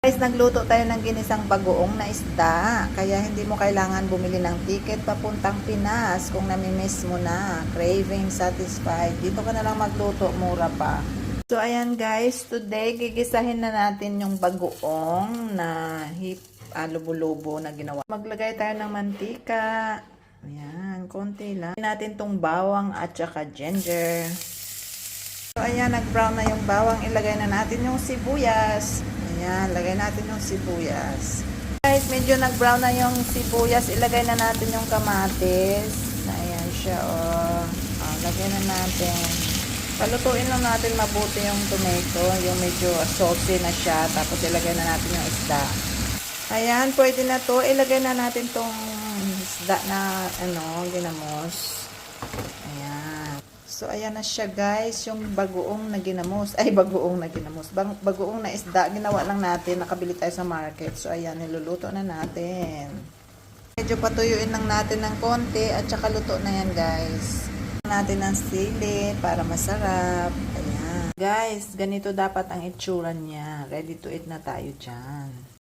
Guys, nagluto tayo ng ginisang bagoong na isda. Kaya hindi mo kailangan bumili ng ticket papuntang Pinas kung namimiss mo na. Craving satisfied. Dito ka na lang magluto, mura pa. So, ayan guys, today gigisahin na natin yung bagoong na lubo-lubo na ginawa. Maglagay tayo ng mantika. Ayan, konti lang. Natin tong bawang at saka ginger. So, ayan, nag-brown na yung bawang. Ilagay na natin yung sibuyas. Ayan, lagay natin yung sibuyas. Guys, medyo nag-brown na yung sibuyas. Ilagay na natin yung kamatis. Ayan siya, oh. Lagay na natin. Palutuin lang natin mabuti yung tomato. Yung medyo saucy na siya. Tapos ilagay na natin yung isda. Ayan, pwede na to. Ilagay na natin tong isda na, ginamos. Ayan. So, ayan na siya guys, yung bagoong na ginamos. Ay, bagoong na ginamos. Bagoong na isda, ginawa lang natin. Nakabili tayo sa market. So, ayan, niluluto na natin. Medyo patuyuin lang natin ng konti at saka luto na yan guys. Natin ng sili para masarap. Ayan. Guys, ganito dapat ang itsura niya. Ready to eat na tayo dyan.